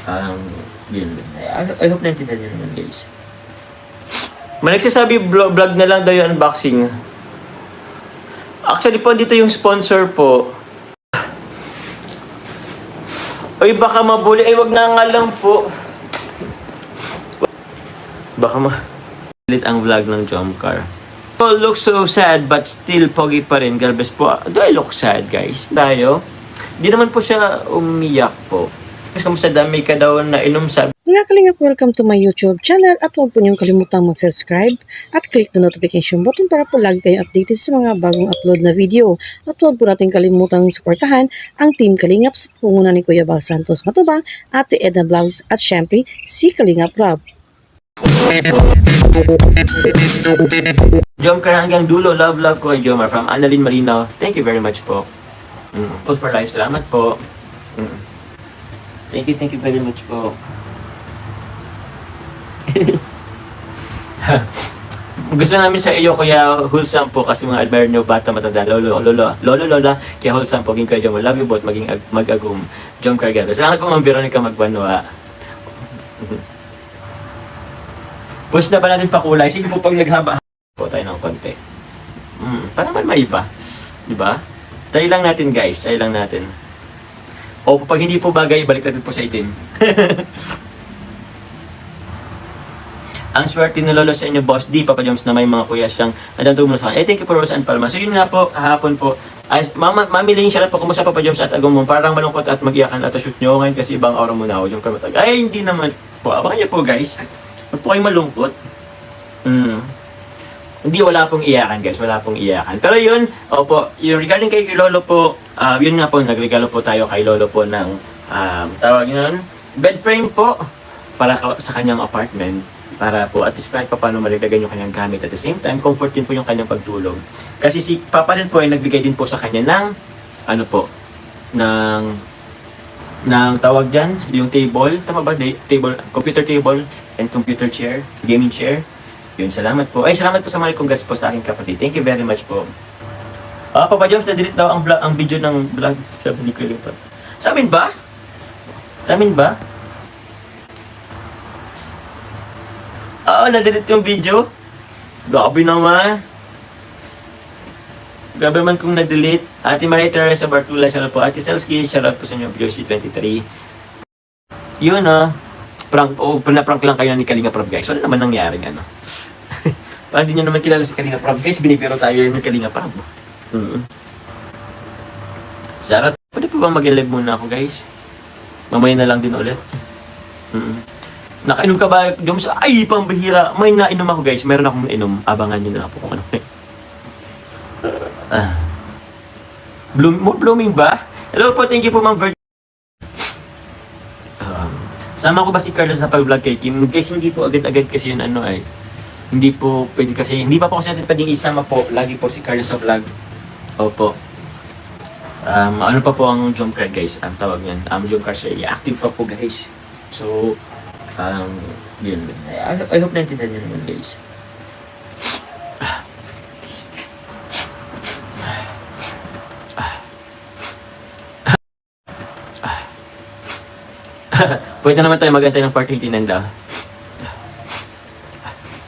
Um, yun. I hope naintindihan nyo naman, guys. May nagsasabi vlog na lang daw yung unboxing. Actually po, dito yung sponsor po. Uy, baka mabuli. Ay, wag na nga lang po. Baka malit ang vlog ng Jomcar. All look so sad but still pogi pa rin. Galvez po. Do I look sad, guys? Tayo? Di naman po siya umiyak po. Kasi kamusta dami ka daw na inom sabi. Mga kalingap, welcome to my YouTube channel at huwag po niyong kalimutang mag-subscribe at click the notification button para po lagi kayong updated sa mga bagong upload na video. At huwag po natin kalimutang suportahan ang Team Kalingap sa punguna ni Kuya Bal Santos Matubang, Ate Edna Vlogs at syempre si Kalingap Rob. Jomcar hanggang dulo. Love ko kay Jomar from Annalyn Marino. Thank you very much po. Food for life. Salamat po. Thank you very much po. Gusto namin sa iyo, Kuya Wholesome po, kasi mga admire nyo, bata, matanda, lola, kaya Wholesome po, ging kayo Jomar. Love you both, maging mag-agum. Jomcar Ganda. Salamat po, Ma'am Veronica Magbanwa. Push na ba natin pakulay? Sige po, pag naghaba po tayo ng konti. Para naman maiba. Diba? Try lang natin, guys. Try lang natin. O, pag hindi po bagay, balik natin po sa itim. Ang swerte na lolo sa inyo, Boss D, Papa Joms, na may mga kuya siyang nadantong mo sa akin. Thank you for Rose and Palma. So, yun nga po, kahapon po. Ay, Mami Ling, siya po, kumusta Papa Joms at Agong mo? Parang malungkot at mag-iyakan at shoot nyo ngayon kasi ibang araw mo na ako yung kamatag. Ay, hindi naman po. Abangan niyo po, guys. Huwag po kayong malungkot. Hindi, wala pong iyakan, guys. Wala pong iyakan. Pero yun, opo, yung regarding kay Lolo po, yun nga po, nagregalo po tayo kay Lolo po ng, tawag yun, bed frame po, para sa kanyang apartment. Para po, at least kahit pa paano malagdagan yung kanyang gamit. At the same time, comfort din po yung kanyang pagtulog. Kasi si Papa rin po ay nagbigay din po sa kanya ng, ano po, ng tawag dyan, yung table, tama ba? Table, computer table, and computer chair, gaming chair. Yun, salamat po. Ay, salamat po sa mga congrats po sa aking kapatid. Thank you very much po. Papa Jones, na-delete daw ang video ng vlog. Sabi ni Kuya Lipat. Sa amin ba? Sa amin ba? Na-delete yung video. Grabe naman. Grabe naman kung na-delete. Ate Maria Teresa Bartula, shoutout po. Ate Selski, shoutout po sa inyo, BOC23. Yun prank lang kayo ni Kalinga Prab, guys. Wala naman nangyaring ano. Parang di nyo naman kilala si Kalinga Prab, guys. Binibiro tayo ni Kalinga Prab. Sarah, pwede po bang mag-live muna ako, guys? Mamaya na lang din ulit. Nakainom ka ba, Joms? Ay, pambihira. May nainom ako, guys. Meron akong nainom. Abangan nyo na po kung ano. Blooming ba? Hello po, thank you po, Ma'am Virgin. Sama ko ba si Carlos sa pag-vlog kay Kim? Guys, hindi po agad-agad kasi yun hindi po pwede kasi, hindi pa po kasi natin pwedeng isama po. Lagi po si Carlos sa vlog. Opo. Ano pa po ang Jomcar, guys? Ang tawag yan. Jomcar siya. Active pa po, guys. So, yun. I hope naintindihan nyo naman, guys. Pwede naman tayo magantay ng part 89 daw.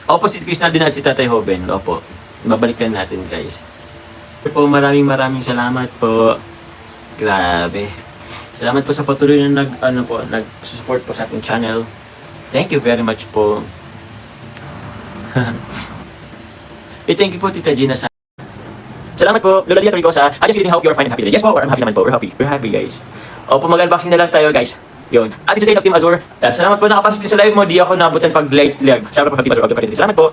Opo, si Krishna din at si Tatay Hoben. Opo. Babalikan natin, guys. Po, maraming salamat po. Grabe. Salamat po sa patuloy na nag-support po sa ating channel. Thank you very much po. Thank you po, Tita Gina. Salamat po, Lola Lia Torricosa. I just really hope you're fine and happy. Yes po, I'm happy naman po. We're happy, guys. Opo, mag-unboxing na lang tayo, guys. Yun. At isa sa Team Azur. At salamat po nakapasok din sa live mo. Di ako nabutan pag live. Salamat po Team Azur. Salamat po.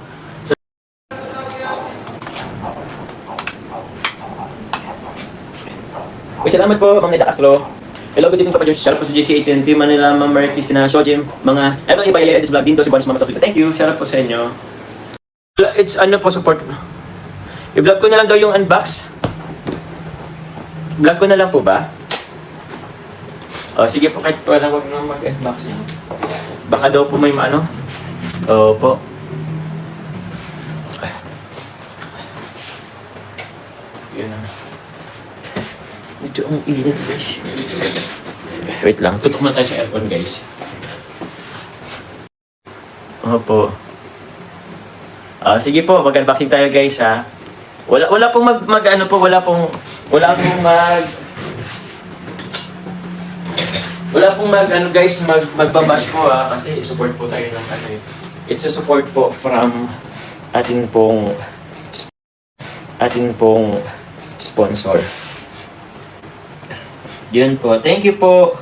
Salamat po, Ma'am Neda Castro. Hello, good evening Papa George. Shoutout po sa JC18 Team Manila, Ma'am Mary Cristina, Shojim, mga Emily Bayay, Edis Vlog, din to si Boris Mama Sofisa. Thank you. Shoutout po sa inyo. It's po support. I-vlog ko na lang daw yung unbox. Vlog ko na lang po ba? Sige po, kahit pa lang wag nang mag-unbox niya. Baka daw po may Opo. Yun na. Medyo ang init, guys. Wait lang, tutok na tayo sa aircon, guys. Opo. Sige po, mag-unboxing tayo guys ha. Wala pong wala pong guys, magbabash po ha, kasi support po tayo ng it's a support po from ating pong sponsor. Yun po. Thank you po.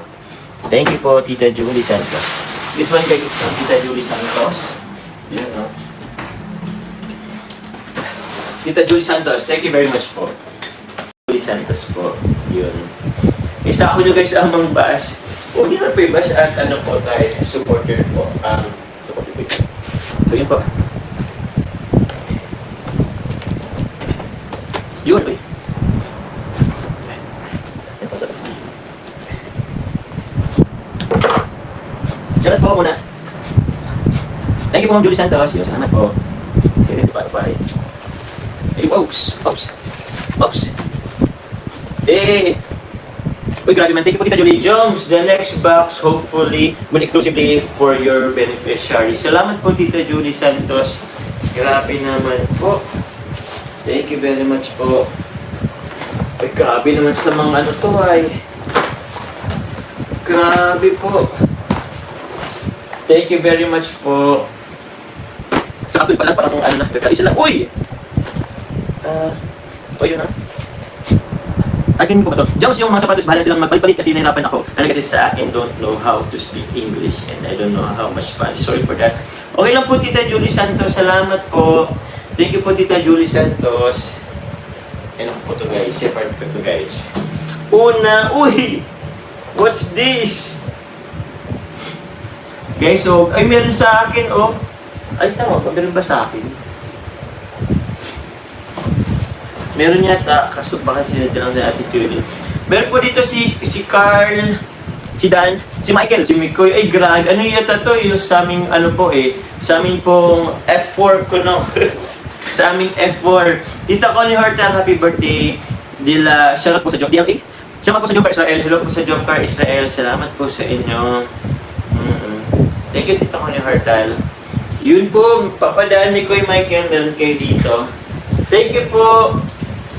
Thank you po, Tita Julie Santos. This one guys is from Tita Julie Santos. Yun, no? Tita Julie Santos, thank you very much po. Julie Santos po. Yun. Isa ko nyo guys ang mang-bash. Hindi na po i-bash at po tayo, supporter po. Supporter po. So yun po. Yun, uy. Salamat po muna. Thank you po, Ma'am Julie Santos. Yun, salamat po. Okay, pare. Oops. Uy, grabe man. Thank you po, Tita Julie Jones. The next box, hopefully, will exclusively for your beneficiary. Salamat po, Tita Julie Santos. Grabe naman po. Thank you very much po. Uy, grabe naman sa mga to ay. Grabe po. Thank you very much po. Sa kapit pa lang, parang nagkakali sila. Uy! Yun na. Akin po ba ito? Jones, yung mga sapatos, bahala silang magpalit kasi nahirapan ako. Ano kasi sa akin, don't know how to speak English and I don't know how much Spanish. Sorry for that. Okay lang po, Tita Julie Santos. Salamat po. Thank you po, Tita Julie Santos. Ano po ito guys? Separate ko ito guys. Uy! What's this? Guys, so, ay meron sa akin, oh. Ay, tama ba? Meron ba sa akin? Meron yata, kaso baka sinadya lang na attitude. Meron po dito si Carl, si Dan, si Michael, si Mikoy. Ay, grabe. Ano yata to? Yung sa aming, sa aming pong F4 ko, no? Sa aming F4. Tita Connie Hortal, happy birthday. Shoutout po sa Job DLA. Shoutout po sa Job Car Israel. Hello po sa Job Car Israel. Salamat po sa inyo. Thank you, Tita Connie Hortal. Yun po, papadaan ni Kuya Michael, meron kayo dito. Thank you po.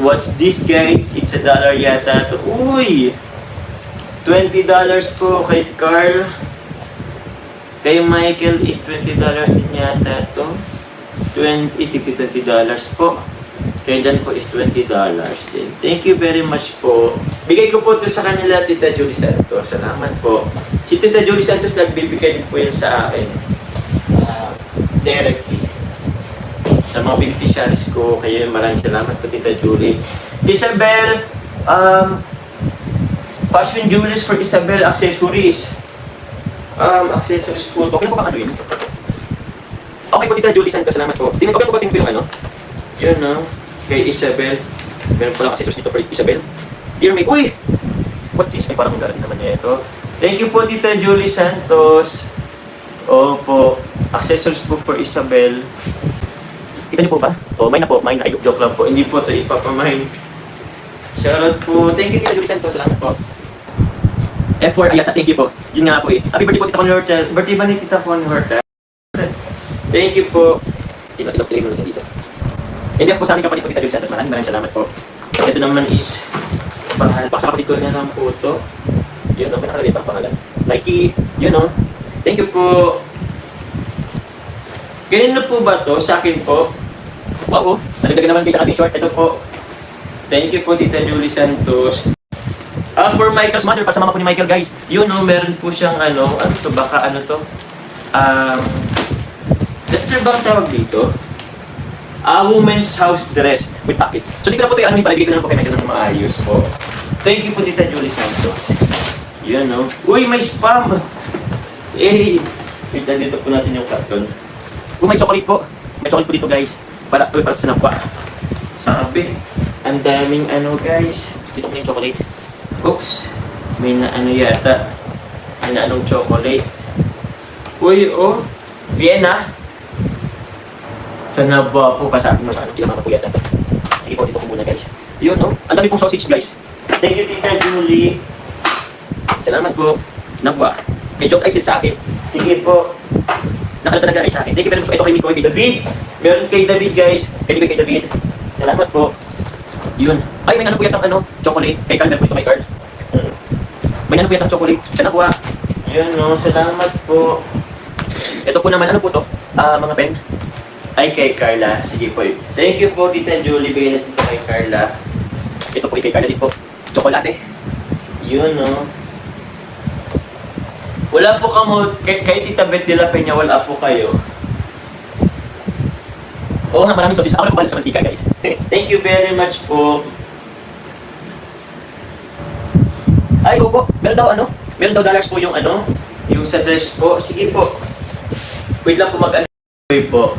What's this guys? It's $1 yata to. Uy! $20 po kay Carl. Kay Michael is $20 din yata to. $20 po. Kay Dan po is $20 din. Thank you very much po. Bigay ko po ito sa kanila, Tita Julie Santos. Salamat po. Si Tita Julie Santos nagbibigay din po yan sa akin. Directly. Sa mga beneficiaries ko, kaya maraming salamat po, Tita Julie. Isabel, fashion jewelries for Isabel, accessories. Accessories po. Okay po ba ano yun? Okay po, Tita Julie Santos. Salamat po. Okay po yung yun, no? Kay Isabel. Meron po lang accessories dito for Isabel. Dear me, uy! What's this? Ay, parang galing naman niya ito. Thank you po, Tita Julie Santos. Opo. Accessories po for Isabel. Kita niyo po ba? Mine na po. Mine na. Joke lang po. Hindi po ito ipapamine. Shoutout po. Thank you, Tita Julie Santos. Salamat po. F4, ayata. Thank you po. Yun nga po eh. Happy birthday po, Tita Connie Hortal. Birthday ba ni Tita Connie Hortal? Thank you po. Ilok mo lang dito. Hindi po sa amin kapatid po, Tita Julie Santos. Maraming salamat po. Ito naman is sa kapatid ko na ng photo. Yun, no? Pinakalagay pa ang pangalan. Nike. Yun, no? Thank you po. Ganun po ba to? Sa akin po. Wow, nalagdagan naman kayo sa ating short. Ito po. Thank you po, Tita Julie Santos. For Michael's mother, para sa mama po ni Michael, guys. Yun, no? Meron po siyang ano to? Baka ano to? Lester ba ang tawag dito? Women's house dress with pockets. So, di ko na po ito yung palibigay ko na po kay Michael ng maayos po. Thank you po, Tita Julie Santos. Yun, no? Uy, may spam! Eh, wait, dito po natin yung carton. May chocolate po. May chocolate po dito, guys. Para sa napwa. Sabi, ang daming ano, guys. Dito po yung chocolate. Oops. May na ano yata. May na anong chocolate. Uy, oh. Vienna. Sana ba po pa sa akin ano, kinamama po yata. Sige po, dito ko muna, guys. Yun, no? Ang dami pong sausage, guys. Thank you, Tita Julie. Salamat po. Napwa. Kay Jokes ay sit sa akin. Sige po. Nakalata na guys sa akin. Thank you very much. Ito kay Mikoy, kay David. Meron kay David guys. Kay David. Salamat po. Yun. Ay, may ano po yatang ano, chocolate. Kay Carl, meron po ito kay Carl. May ano po yatang chocolate. Siya nakuha. Yun no, salamat po. Ito po naman, ano po to? Mga pen. Ay, kay Carla. Sige po. Thank you po, Tita Julie. Bigyan natin po kay Carla. Ito po kay Carla din po. Chocolate. Yun no. Wala po kamo, kay Tita Beth de la Peña, wala po kayo. Oo nga, maraming sausage. Ako na pumalit sa mantika, guys. Thank you very much po. Ay, po. Meron daw ano? Meron daw dollars po yung ano? Yung sa dress po. Sige po. Wait lang po mag-ano. Wait po.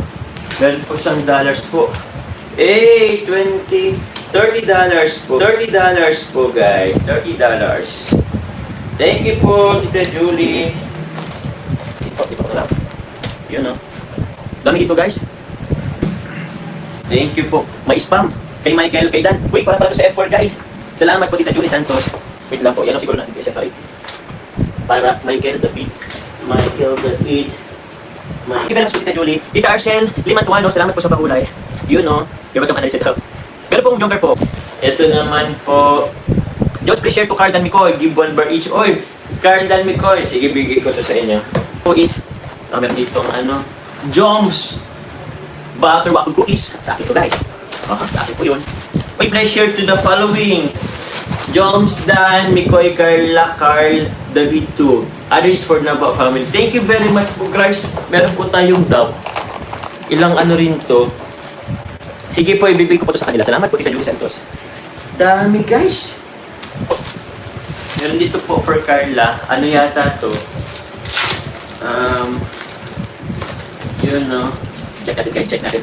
Meron po siyang dollars po. Eh, $30 po. $30 po, guys. $30. Thank you po, Tita Julie. Ito lang. Yun, no? Dami dito, guys. Thank you po. May spam. Kay Michael, kay Dan. Uy, para to sa F4, guys. Salamat po, Tita Julie Santos. Wait lang po. Yan ang siguro natin i-separate. Para Michael David. Thank you very much po, Tita Julie. Tita Arcel, Limantuano, salamat po sa pahulay. Yun, no? You're welcome, Analyst Help. Meron pong jumper po. Ito naman po. Just please share to Carl Dan Mikoy. Give 1 bar each. Oy, Carl Dan Mikoy. Sige, bigay ko to sa inyo. Po is, meron ditong ano, Joms Butter Waffle Cookies. Sa akin to, guys. Sa akin po yun. Uy, please share to the following. Joms Dan Mikoy, Carla, Carl, David 2. Others for Naba family. Thank you very much po, guys. Meron po tayong dab. Ilang ano rin to. Sige po, ibibigay ko po to sa kanila. Salamat po, Tita Julie Santos. Dami, guys. Meron dito po for Carla. Ano yata to? Yun, no? Check natin, guys. Check natin.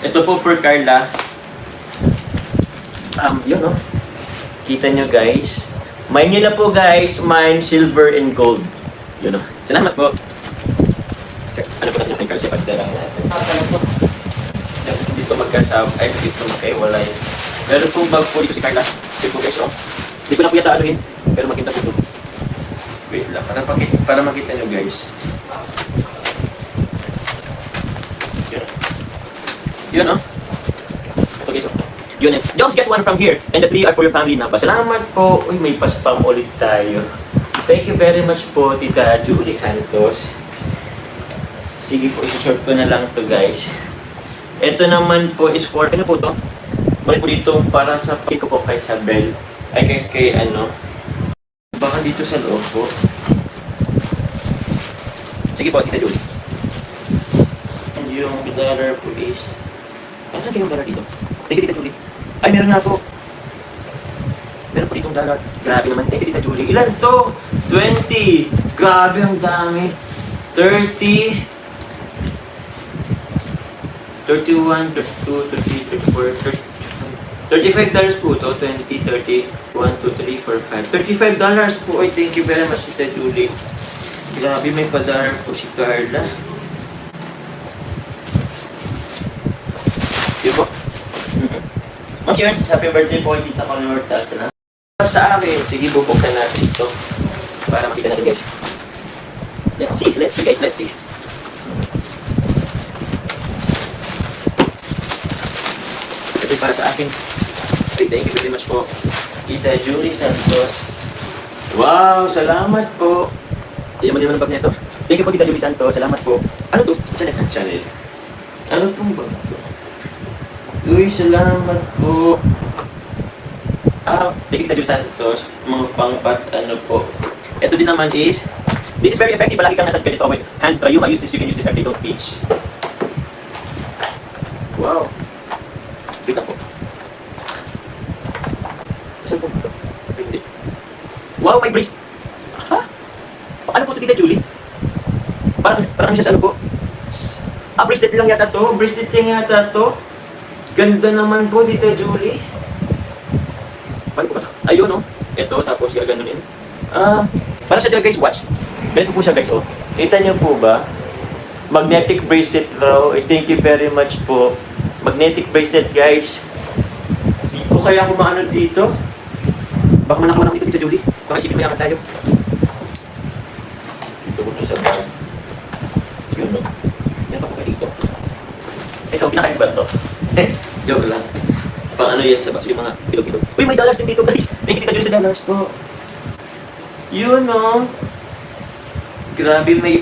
Ito po for Carla. Yun, no? Kita nyo, guys. Mine nyo na po, guys. Mine, silver and gold. Yun, no? Salamat po. Ano po natin yung Carla? Sipat na lang natin. Dito magkasab. Ay, dito magkaiwalay. Meron pong bag po dito si Carla. Dito po, guys, oh. Hindi ko na po yata anuhin. Pero makita po ito. Wait lang. Para makita nyo, guys. Yun, oh. Ito, guys, oh. Yun eh. Just get one from here. And the 3 are for your family na ba? Salamat po. Uy, may paspam ulit tayo. Thank you very much po, Tita Julie Santos. Sige po, isi-short ko na lang to, guys. Ito naman po is for, ano po to? Mali po dito para sa pake ko po kay Sabel. Ay, kay ano. Baka dito sa loob po. Sige po, Tita Julie. And yung dollar po is, saan kayo yung dollar dito? Thank you, Tita Julie. Ay, meron nga po. Meron po ditong dollar. Grabe naman. Thank you, Tita Julie. Ilan to? 20. Grabe, ang dami. 30. 31, 32, 33, 34, 35 po to. 20, 30, 1, 2, 3, 4, 5. $35 po. Ay, thank you very much, Tita Julie. Grabe, may pa-dollar po si Carla. Yun po. Cheers! Happy birthday po, Tita Converta. Salamat sa akin. Sige, bubuksan natin ito. Para makita natin, guys. Let's see, guys. Let's see. Ito para sa akin. Thank you very much po, Tita Julie Santos. Wow! Salamat po. Hindi mo naman ang bag nito. Thank you po, Tita Julie Santos. Salamat po. Ano to? Channel. Ano pong bag ito? Uy, salamat po. Thank you, Tita Julie Santos. Mga pangpat, ano po. Ito din naman is, this is very effective. Palagi kang nasa ganito. Wait, hand, you can use this every day. Peach. Wow. Wait lang po. Saan po ito? Hindi. Wow, may bracelet. Ha? Ano po ito, Tita Julie? Parang siya sa ano po? Bracelet lang yata to. Bracelet lang yata to. Ganda naman po, Tita Julie. Paano po ba ito? Ayun, oh. Ito, tapos gaganunin. Para siya guys, watch. Ganito po siya, guys, oh. Kita niyo po ba? Magnetic bracelet raw. Thank you very much po. Magnetic bracelet, guys. Dito kaya ako maano dito? Baka manakaw naman dito, Tita Julie. Baka isipin mo yaman tayo. Dito po. So, pinakain ba ito? Joke lang. Pang ano yan sa box, yung mga bilog-bilog. Uy, may dollars din dito guys. May kita dito sa dollars po. Yun no. Grabe, may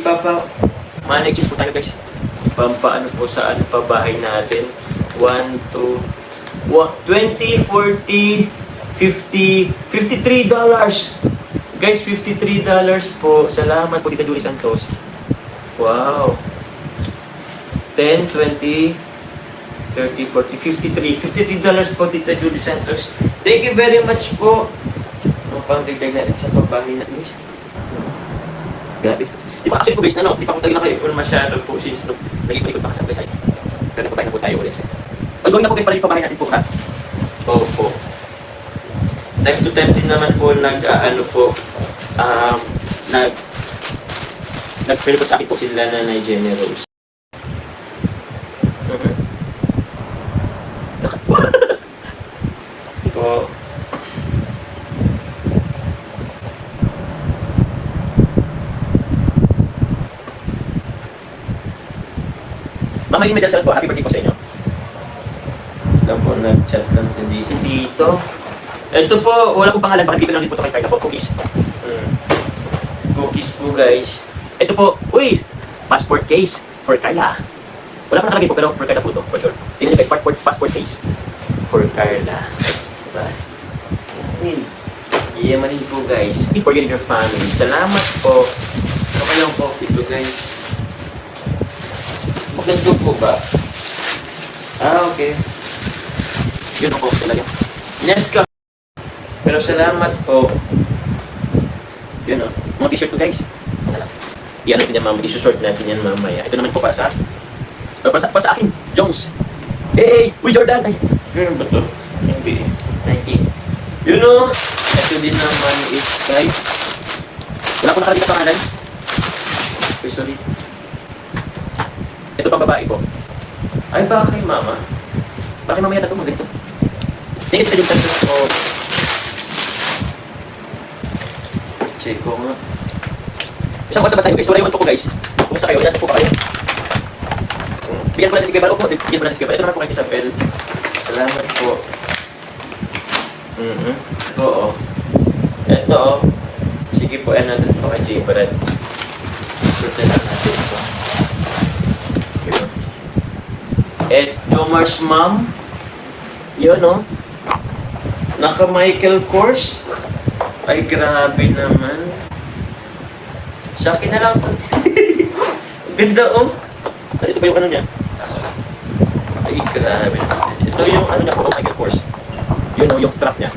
manage po tayo guys. Pampaano po sa ano pa bahay natin. 1, 2, 20, 40, 50, $53. Guys, $53 po. Salamat po, Tita Julie Santos. Wow. 10, 20, 30, 40, 53. $53 po, Tita Julie Santos. Thank you very much po. Ang pang-dagdag natin sa pabahay natin, guys. Grabe. Di pa actually po, guys, di pa ako talaga kayo masyado po since nag-ipalikod pa kasi ang guys. Pero pabahay na po tayo ulit. Pag-gawin na po guys, para yung pabahay natin po, ha? Opo. Time to time din naman po nag-relipot sa akin po sila na Jenny Rose. Po. Mama, yung medal po. Happy birthday po sa inyo. Lang po, nag-chat lang sa DC dito. Ito po, wala po pangalan. Baka dito lang din po ito kay Carla po. Cookies. Cookies po, guys. Ito po, uy! Passport case for Carla. Wala pa nakalagay po, pero for Carla po ito, for sure. Tingnan nyo guys, passport case for Carla. Diba? Hey, yamanin po guys. For you and your family. Salamat po. Okay lang po ito guys. Maganda po ba? Okay. Yun po talaga. Yes ka. Pero salamat po. Yun o. Mga t-shirt po guys. Yan natin yan mamaya. Isusort natin yan mamaya. Ito naman po para sa akin. Jones. Hey! Uy Jordan! Ay! Ganun ba ito? Hindi. Nike. You know, ito din naman is guys. Wala ko nakalagay na pangalan. Okay, sorry. Ito pang babae po. Ay, baka kay mama. Bakit mamaya na ito mo ganito? Tingin ito yung tanto ko. Check ko nga. Isang kwasa ba tayo guys? Wala yung anto ko guys. Kumusta kayo? Yan po ba kayo? Bigyan ko natin si Gabriel. Opo, bigyan ko natin si Gabriel. Ito naman po kay Isabel. Salamat po. Ito o. Ito o. Sige po, yan natin po kay J. Brad. Surtin lang natin ito. Jomar's mom. Yun o. Naka Michael Kors. Ay, grabe naman. Sa akin na lang. Ganda o. Kasi ito pa yung ano niya. Ay, grabe. Ito yung ano niya po, Michael Kors. Yun o, yung strap niya.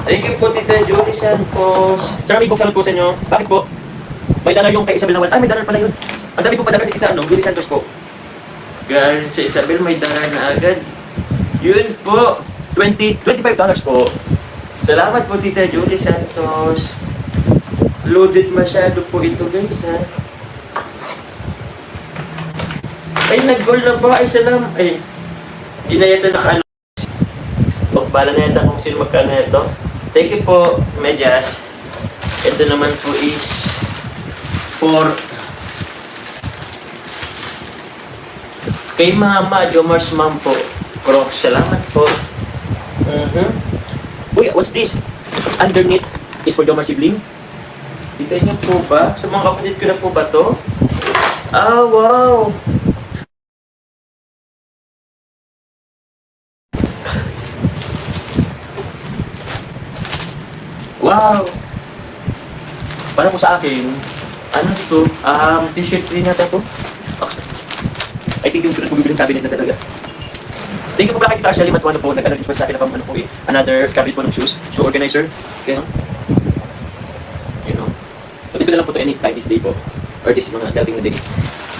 Thank you po, Tita Julie Santos. Sir, may buksan po sa inyo. Bakit po? May dollar yung kay Isabel na wala. Ay, may dollar pala yun. Ang dami po pa dollar ni Tita Julie Santos po. Girl, si Isabel may dollar na agad. Yun po. $25 po. Salamat po, Tita Julie Santos. Loaded masyado po ito, guys, ha? Ay, nag-goal na ba? Ay, salam. Ay, di na yata naka-ano. Bala na yata kung sino magkano ito. Thank you po, Medyas. Ito naman po is for kay Mama, Jomar's mom po. Crocs, salamat po. Uy, what's this? Underneath is for Jomar's sibling. Kita niyo po ba? Sa mga kapatid ko na po ba to? Ah, wow! Wow! Para po sa akin, ano ito? T-shirt rin nata to. I think yung bumibili ng cabinet na talaga. Thank you po pala kay Tita Ashley Matuano po. Nag-request sa akin na ano po eh. Another cabinet po ng shoes. Shoe organizer. Okay, no? You know. So, dito na lang po ito anytime this day po. Or this mga dating na day.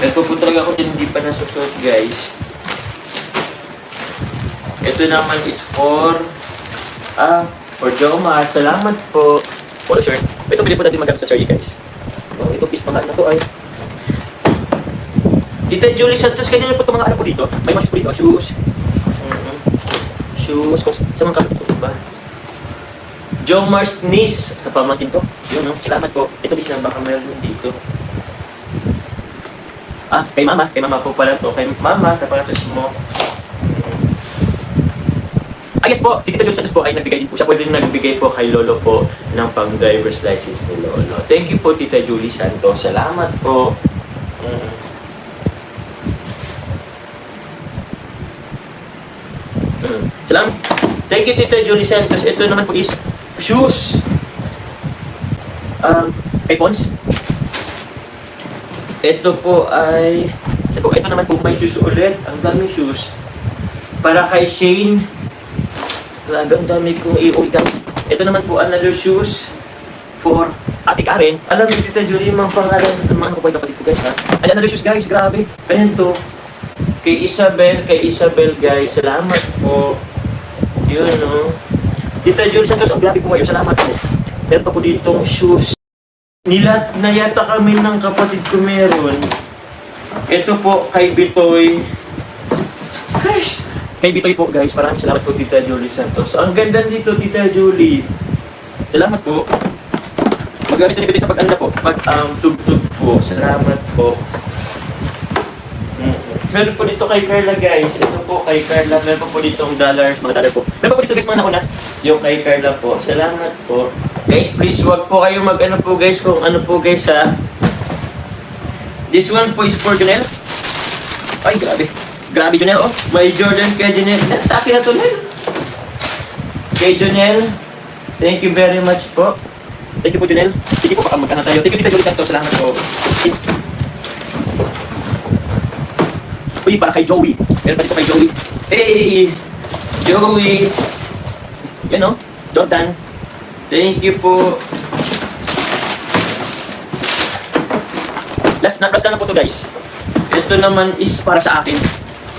Meron po talaga ako din hindi pa nasusot, guys. Ito naman is for Jomar. Salamat po. Polo shirt. Ito pili po natin magkano sa Sir guys. Oh, ito piece pa nga na to ay. Tita Julie Santos, kanina po itong mga ano po dito. May mas po dito, shoes. Shoes. Sa mga kapit po ba? Jomar's niece sa pamangkin ko. Yun, no? Salamat po. Ito din baka meron dito. Kay mama po pala to. Kay mama, sapatos mo. Yes po, si Tita Julie Santos po ay nagbigay din po. Siya po din nagbigay po kay Lolo po ng pang driver's license ni Lolo. Thank you po, Tita Julie Santos. Salamat po. Salamat. Thank you, Tita Julie Santos. Ito naman po is shoes. Kay Pons. Ito po ay... Ito naman po may shoes ulit. Ang daming shoes. Para kay Shane. Grabe, ang dami kong i-uwi guys. Ito naman po another shoes for Ate Karen. Alam niyo, Tita Julie, yung mga pangalan ng mga kapatid kapatid ko guys ha. And another shoes guys, grabe. Ayan to. Kay Isabel guys. Salamat po. Yun no. Tita Julie Santos, ang grabe po kayo. Salamat po. Meron pa po ditong shoes. Nilat na yata kami ng kapatid ko meron. Ito po kay Bitoy. Guys, kay Bitoy po guys, maraming salamat po Tita Julie Santos. Ang ganda dito Tita Julie. Salamat po. Magamit na Bitoy sa pag-anda po. Pag-tug-tug po. Salamat po. Meron po dito kay Carla guys. Ito po kay Carla. Meron po dito ang dollar. Mga dollar po. Meron po dito guys mga nauna. Yung kay Carla po. Salamat po. Guys, please wag po kayo mag-ano po guys kung ano po guys ha. This one po is for Jonel. Ay, grabe. Grabe, Jonel, oh. May Jordan kay Jonel. Sa akin na to, Jonel. Kay Jonel. Thank you very much po. Thank you po, Jonel. Sige po, baka magkana tayo. Thank you, Tita Julie Santos. Salamat po. Uy, para kay Joey. Meron pa dito kay Joey. Hey! Joey! Yan, oh. Jordan. Thank you po. Last na po to, guys. Ito naman is para sa akin.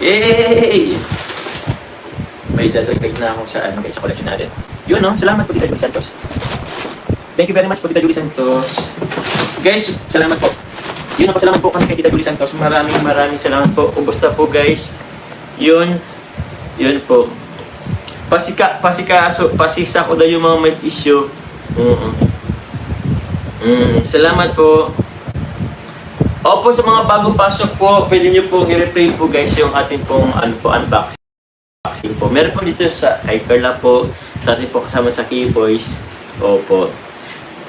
Yay! May dadagdag na ako sa guys, sa collection natin. Yun no, salamat po Tita Julie Santos. Thank you very much po Tita Julie Santos. Guys, salamat po. Yun po, salamat po kami kay Tita Julie Santos. Maraming salamat po. Kumusta po guys? Yun po. Pasisa ko daw yung mga may issue. Salamat po. Opo, sa mga bagong pasok po, pwede nyo pong i-replay po guys yung ating pong unboxing po. Meron po dito sa kay Carla po, sa ating po kasama sa K-Boys. Opo.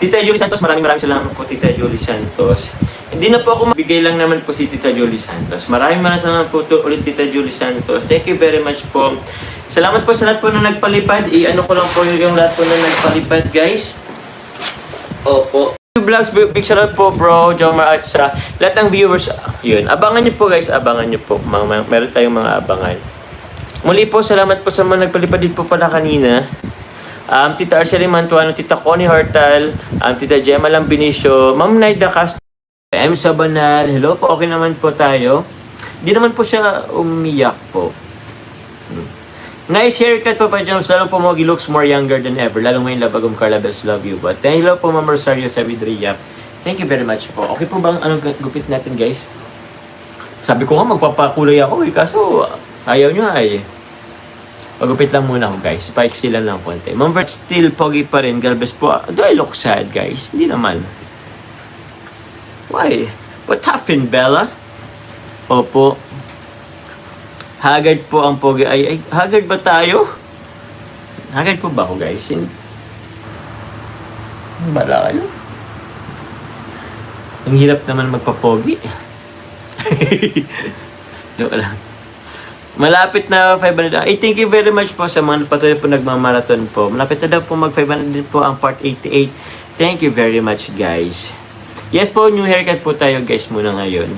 Tita Julie Santos, maraming salamat po Tita Julie Santos. Hindi na po ako mabigay lang naman po si Tita Julie Santos. Maraming salamat po ulit Tita Julie Santos. Thank you very much po. Salamat po sa lahat po na nagpalipad. I-ano ko lang po yung lahat po na nagpalipad guys. Opo. Vlogs, big shout out po bro, Jomar at sa lahat ng viewers. Yun, abangan nyo po guys, abangan nyo po. Meron tayong mga abangan. Muli po, salamat po sa mga nagpalipad din po pala kanina. Tita Arcelie Mantuano, Tita Connie Hortal, Tita Gemma Lambinicio, Ma'am Naida Castro, M. Sabanal, hello po, okay naman po tayo. Hindi naman po siya umiyak po. Nice haircut po pa Jones, lalong po Mogi looks more younger than ever. Lalong ngayon labagong Carla Bells, love you. But hello po Ma'am Rosario Savidria. Thank you very much po. Okay po bang anong gupit natin guys? Sabi ko nga magpapakulay ako kaso ayaw nyo ay. Pagupit lang muna ako guys. Spikes sila lang konti. Ma'am Vert still pogi pa rin. Galvez po. Do I look sad guys? Hindi naman. Why? What happened Bella? Opo. Haggard po ang pogi. Ay, haggard ba tayo? Haggard po ba ako guys? Bala kayo. Ang hirap naman magpapogi. Joke lang. Malapit na 500. Ay, thank you very much po sa mga patuloy po nagmamarathon po. Malapit na daw po mag 500 din po ang part 88. Thank you very much guys. Yes po, new haircut po tayo guys muna ngayon.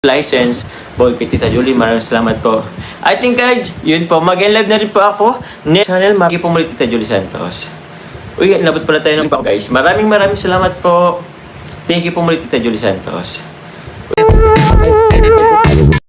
License, boy, kay Tita Julie, maraming salamat po. I think guys, yun po, mag-live na rin po ako. Next channel, maki po muli Tita Julie Santos. Uy, nabot pala tayo ng pa guys. Maraming salamat po. Thank you po muli Tita Julie Santos.